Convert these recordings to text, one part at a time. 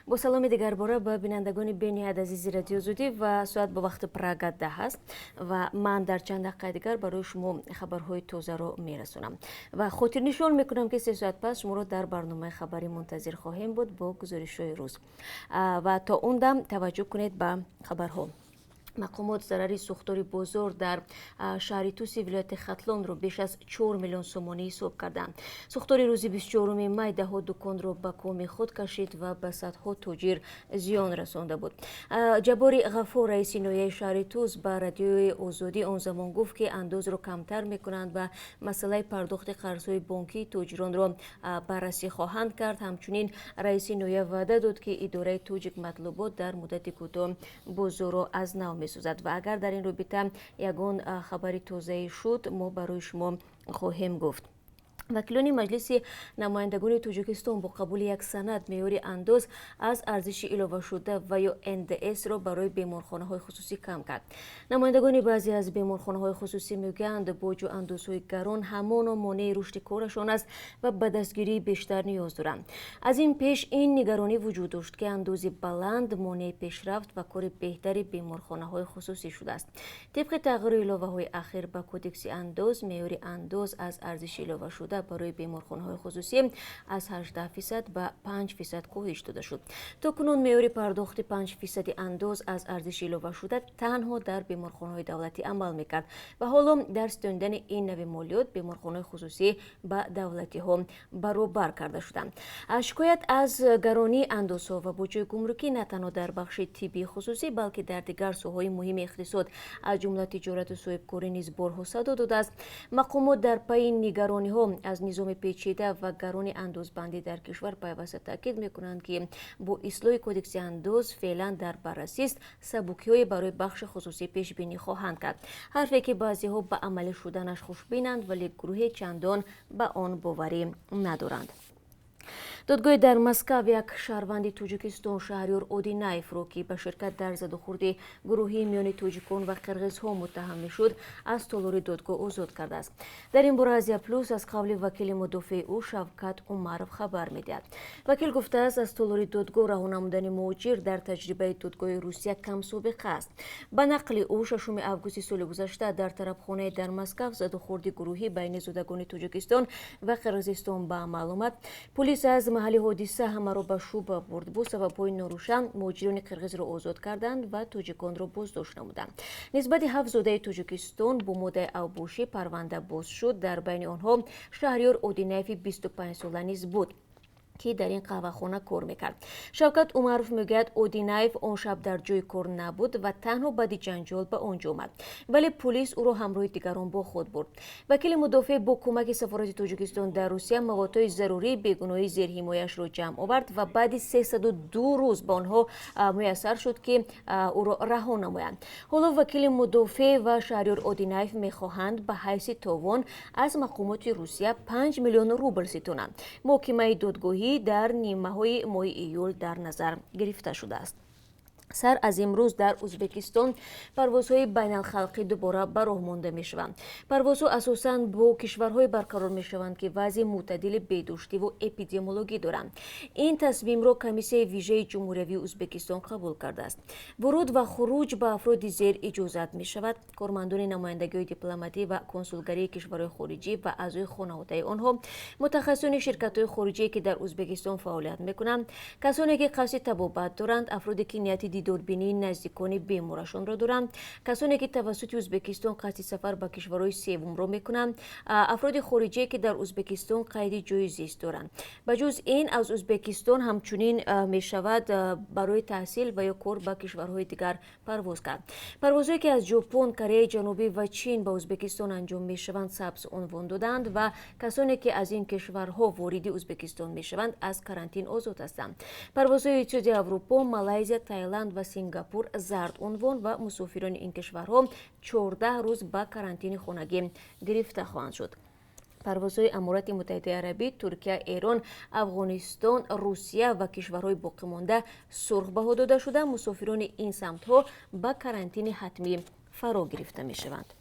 با سلام دیگر باره به بینندگان بینیاد عزیز رادیو زودی و ساعت به وقت پراگت ده هست و من در چند دقیقه دیگر برای شما خبرهای تازه رو میرسونم و خاطر نشان میکنم که 3 ساعت پس شما رو در برنامه خبری منتظر خواهیم بود با گزارش‌های روز و تا اون دم توجه کنید به خبرها. مقامات ضرری سوختاری بزرگ در شهر توسی ولایت ختلان رو بیش از 4 میلیون سومانی حساب کردند. سوختاری روزی 24 می دهها دکان رو به کام خود کشید و به صدها تاجر زیان رسانده بود. جباری غفور رئیس نویه شهر توس به رادیوی آزادی آن زمان گفت که انداز رو کمتر میکنند و مسئله پرداخت قرضهای بانکی تاجران رو بررسی خواهند کرد. همچنین رئیس نویه وعده داد که اداره توجیک مطلوبات در مدت کوتاه بازار رو از نو می‌سازد و اگر در این رابطه یگان خبری تازه شد ما برای شما خواهیم گفت. وکیلان مجلس نمایندگان تاجیکستان با قبول یک سند معیار انداز از ارزش علاوه شده و یا NDS را برای بیمارخانه‌های خصوصی کم کرد. نمایندگان بعضی از بیمارخانه‌های خصوصی میگویند باج و اندازهای گران همان و مانع رشد کارشان است و به دستگیری بیشتر نیاز دارند. از این پیش این نگرانی وجود داشت که انداز بلند مانع پیشرفت و کار بهتری بیمارخانه‌های خصوصی شده است. طبق تغییر علاوه‌های اخیر به کدکس انداز معیار انداز از ارزش علاوه شده برای بیمارخانه‌های خصوصی از 18% به 5% کاهش داده شد. تاکنون معیار پرداخت 5% انداز از ارزش علاوه شده تنها در بیمارخانه‌های دولتی عمل می‌کرد و حالا در ستاندن این نوع مالیات بیمارخانه‌های خصوصی به دولتی‌ها برابر کرده شدند. شکایت از گرانی اندازها و بودجه گمرکی نه تنها در بخش طبی خصوصی بلکه در دیگر سوهای مهم اقتصاد از جمله تجارت و صاحبکاری نیز بارها صدا داده است. مقامات در پی نگرانی‌ها از نظام پیچیده و گران اندازبندی در کشور پیوسته تاکید میکنند که با اصلاح کدکس انداز فعلا در بررسی است، سبکی‌های برای بخش خصوصی پیش بینی خواهند کرد. حرفی که بعضی‌ها به عمل شدنش خوشبینند ولی گروه چندان به آن باوری ندارند. دادگاه در مسکو یک شهروند تاجیکستان شهریار اودینایف را که به شرکت در زدوخورد گروهی میان تاجیکان و قرغیزها متهم میشد از تالار دادگاه آزاد کرده است. در این باره از پلوس از قول وکیل مدافع او شوکت عمرов خبر میدهد. وکیل گفته است از تالار دادگاه رها نمودن مهاجر در تجربه دادگاه روسیه کم سابقه است. به نقل او 6 آگوست سال گذشته در طرفخانه در مسکو زدوخورد گروهی بین زدگان تاجیکستان و قرغیزستان به عمل آمد. پلیس از محل حادثه همه را به شوب برد. با سبب‌های ناروشن مهاجران قرغیز را آزاد کردند و تاجیکان را بازداشت نمودند. نسبت 7 زاده تاجیکستان با مدعی اوبوشی پرونده باز شد. در بین آنها شهریار اودینایف 25 ساله نیز بود که در این قهوه‌خانه کار میکرد. شوکت عمرов میگوید اودینایف آن شب در جای کار نبود و تنها بعد جنجال به آنجا آمد ولی پلیس او را همراه دیگران با خود برد. وکیل مدافع با کمک سفارت تاجیکستان در روسیه مقاطع ضروری بیگناهی زیر حمایش را جمع آورد و بعد 302 روز به آنها میسر شد که او را رها نمایند. حالا وکیل مدافع و شهریار اودینایف میخواهند به حیث تاوان از مقامات روسیه 5 میلیون روبل ستانند. محکمه دادگاهی در نیمه‌های ماه ایول در نظر گرفته شده است. سر از امروز در ازبکستان پروازهای بین الخلقی دوباره به راه مانده می شوند. پروازها اساساً با کشورهای برقرار می شوند که وضع معتدل بهداشتی و اپیدمیولوژی دارند. این تصمیم را کمیسیون ویژه جمهوری ازبکستان قبول کرده است. ورود و خروج به افراد زیر اجازت می شود. کارمندان نمایندگی دیپلماتی و کنسولگری کشورهای خارجی و اعضای خانواده آنها، متخصصان شرکت‌های خارجی که در ازبکستان فعالیت می کنند، کسانی که قصد طبابت دارند، افرادی که نیت دیداربینی نزدیکان بیمارشان را دارند، کسانی که توسط ازبکستان قصد سفر به کشورهای سوم را میکنند، افراد خارجی که در ازبکستان قید جای زیست دارند. بجز این از ازبکستان همچنین می شود برای تحصیل و یا کار به کشورهای دیگر پرواز کرد. پروازهایی که از ژاپن، کره جنوبی و چین به ازبکستان انجام می شوند سبز عنوان دادند و کسانی که از این کشورها وارد ازبکستان می شوند از کارانتین آزاد هستند. پروازهای اتحادیه اروپا، مالزی، تایلند و سینگاپور زرد عنوان و مسافران این کشورها 14 روز به کارانتین خانگی گرفته خواهند شد. پروازهای امارات متحده عربی، ترکیه، ایران، افغانستان، روسیه و کشورهای باقی مانده سرخ بها داده شده. مسافران این سمت‌ها به کارانتین حتمی فرا گرفته می شوند.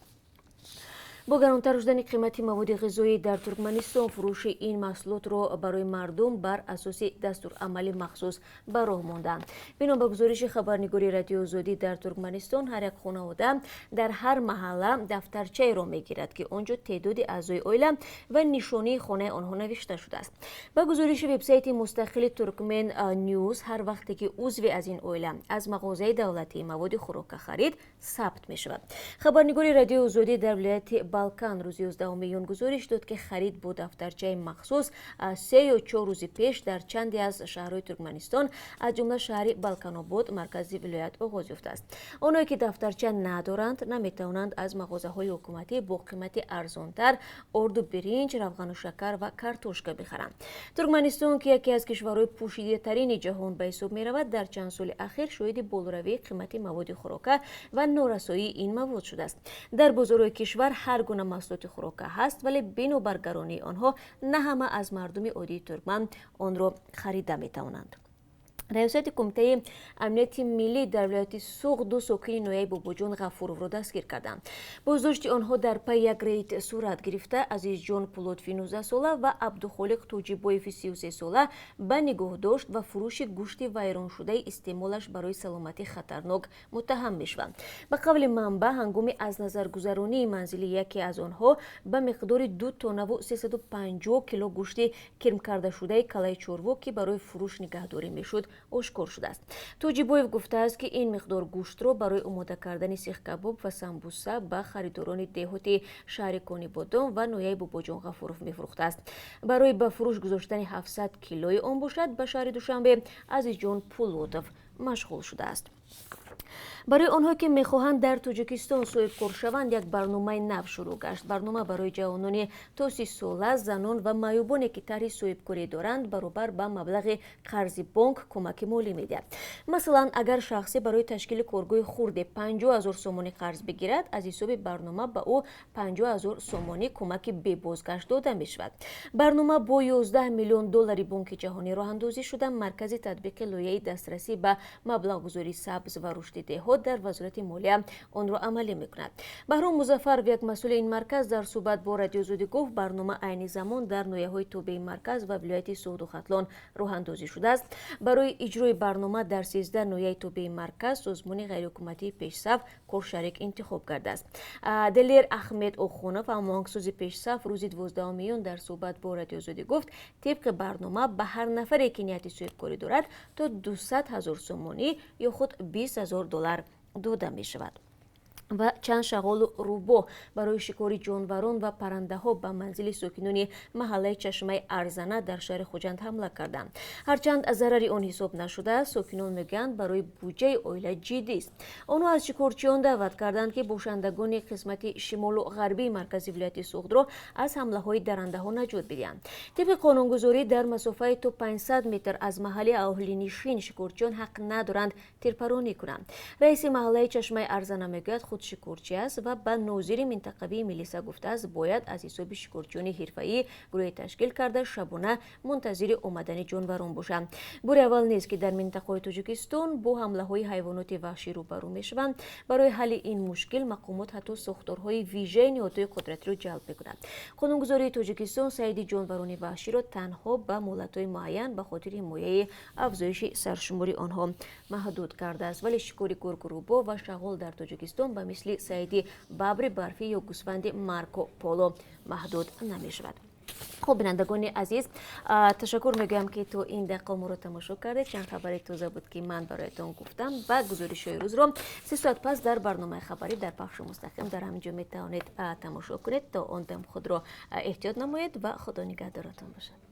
бо гаронтар шудани қимати маводи ғизоӣ дар Туркманистон фурӯши ин маҳсулотро барои мардум бар асоси дастурамали махсус ба роҳ монданд. Бино ба гузориши хабарнигори радиои Озодӣ дар Туркманистон, ҳар як хонавода дар ҳар маҳалла дафтарчаеро мегирад ки он ҷо теъдоди аъзои оила ва нишонии хонаи онҳо навишта шудааст. Ба гузориши вебсайти мустақили Туркмен News, ҳар вақте ки узви аз ин оила аз мағозаи давлатӣ маводи хӯрока харид сабт мешавад. Хабарнигори радиои Озодӣ дар вилояти Балкан рӯзи 11 июн гузориш дод ки харид бо дафтарчаи махсус 3 ё 4 рӯзи пеш дар чанде аз шаҳрҳои Туркманистон аз ҷумла шаҳри Балканобод маркази вилоят оғоз ёфтааст. Онҳое ки дафтарча надоранд наметавонанд аз мағозаҳои ҳукуматӣ бо қимати арзонтар орду биринҷ, равғану шакар ва картошка бихаранд. Туркманистон ки яке аз кишварҳои пӯшидатарини ҷаҳон ба ҳисоб меравад, дар чанд соли ахир шоҳиди болоравии қимати маводи хӯрока ва норасоии ин мавод шудааст. Дар бозорҳои кишвар ҳар гуна маҳсулоти хӯрока ҳаст, вале бино бар гаронии онҳо на ҳама аз мардуми оддии туркман онро харида метавонанд. раёсати кумитаи амнияти миллӣ дар вилояти Суғ ду сокини ноҳияи Бобоҷон Ғафуровро дастгир карданд. Боздошти онҳо дар пай як рейд сурат гирифта. Азизҷон Пулотфи 19 сола ва Абдухолиқ Тоҷибоеви 33 сола ба нигоҳдошт ва фурӯши гӯшти вайроншудаи истеъмолаш барои саломатӣ хатарнок муттаҳам мешаванд. Ба қавли манбаъ, ҳангоми аз назаргузаронии манзили яке аз онҳо ба миқдори 2 тоннаву 350 кило гӯшти кирмкардашудаи калаи чорво ки барои фурӯш нигаҳдорӣ мешуд ошкор шудааст. Тоҷибоев гуфтааст ки ин миқдор гӯштро барои омода кардани сихкабоб ва самбуса ба харидорони деҳоти шаҳри Конибодон ва ноҳияи Бобоҷон Ғафуров мефурӯхтааст. Барои ба фурӯш гузоштани 700 килои он бошад, ба шаҳри Душанбе Азизҷон Пулотов машғул шудааст. барои онҳое ки мехоҳанд дар Тоҷикистон соҳибкор шаванд, як барномаи нав шурӯъ гашт. Барнома барои ҷавонони то 30 сола, занон ва маъюбоне ки тарҳи соҳибкорӣ доранд, баробар ба маблағи қарзи бонк кӯмаки молӣ медиҳад. Масалан, агар шахсе барои ташкили коргоҳи хурде 50 000 сомонӣ қарз бигирад, аз ҳисоби барнома ба ӯ 50 000 сомонӣ кӯмаки бебозгашт дода мешавад. Барнома бо 11 миллион доллари Бонки ҷаҳонӣ роҳандозӣ шуда, маркази татбиқи лоиҳаи дастрасӣ ба маблағгузории сабз ва рушди деҳот дар вазорати молия онро амалӣ мекунад. Баҳром Музаффаров, як масъули ин марказ, дар суҳбат бо Радиои Озодӣ гуфт, барнома айни замон дар ноҳияҳои тобеи марказ ва вилояти Суғду Хатлон роҳандозӣ шудааст. Барои иҷрои барнома дар 13 ноҳияи тобеи марказ созмони ғайриҳукуматии пешсаф коршарик интихоб кардааст. Делер Ахмед Охунов, ҳамоҳангсози пешсаф, рӯзи 12 июн дар суҳбат бо Радиои Озодӣ гуфт, тибқи барнома ба ҳар нафаре ки нияти соҳибкорӣ дорад то 200 000 сомонӣ ё худ 20 000 доллар дода мешавад. ва чанд шағолу рӯбо барои шикори ҷонварон ва паррандаҳо ба манзили сокинони маҳаллаи Чашмаи Арзана дар шаҳри Хуҷанд ҳамла карданд. Ҳарчанд зарари он ҳисоб нашудааст, сокинон мегӯянд барои буҷаи оила ҷиддист. Онҳо аз шикорчиён даъват карданд ки бошандагони қисмати шимолу ғарбии маркази вилояти Суғдро аз ҳамлаҳои даррандаҳо наҷот бидиҳанд. тибқи қонунгузорӣ дар масофаи то 500 метр аз маҳалли аҳлинишин шикорчиён ҳақ надоранд тирпаронӣ кунанд. раиси маҳаллаи Чашмаи Арзана мегӯяд худ шикорчӣ аст ва ба нозири минтақавии милиса гуфтааст, бояд аз ҳисоби шикорчиёни ҳирфаӣ гурӯҳе ташкил карда шабона мунтазири омадани ҷонварон бошанд. бори аввал нест ки дар минтақаҳои Тоҷикистон бо ҳамлаҳои ҳайвоноти ваҳшӣ рӯбарӯ мешаванд. барои ҳалли ин мушкил мақомот ҳатто сохторҳои вижаи ниҳодҳои қудратиро ҷалб мекунанд. қонунгузории Тоҷикистон саиди ҷонварони ваҳширо танҳо ба молатҳои муайян ба хотири ҳимояи афзоиши саршумори онҳо маҳдуд кардааст, вале шикори гургу рӯбо ва шағол дар Тоҷикистон ба мисли саиди бабри барфӣ ё гӯсфанди Марко Поло маҳдуд намешавад. خب بینندگان عزیز تشکر میگم که تو این دقیقه ما رو تماشا کردید. چند خبری تازه بود که من برایتون گفتم و گزارش های روز رو 3 ساعت پس در برنامه خبری در پخش مستقیم در همینجا میتوانید تماشا کنید. تا اون دم خود رو احتیاط نمایید و خدا نگهدارتون باشه.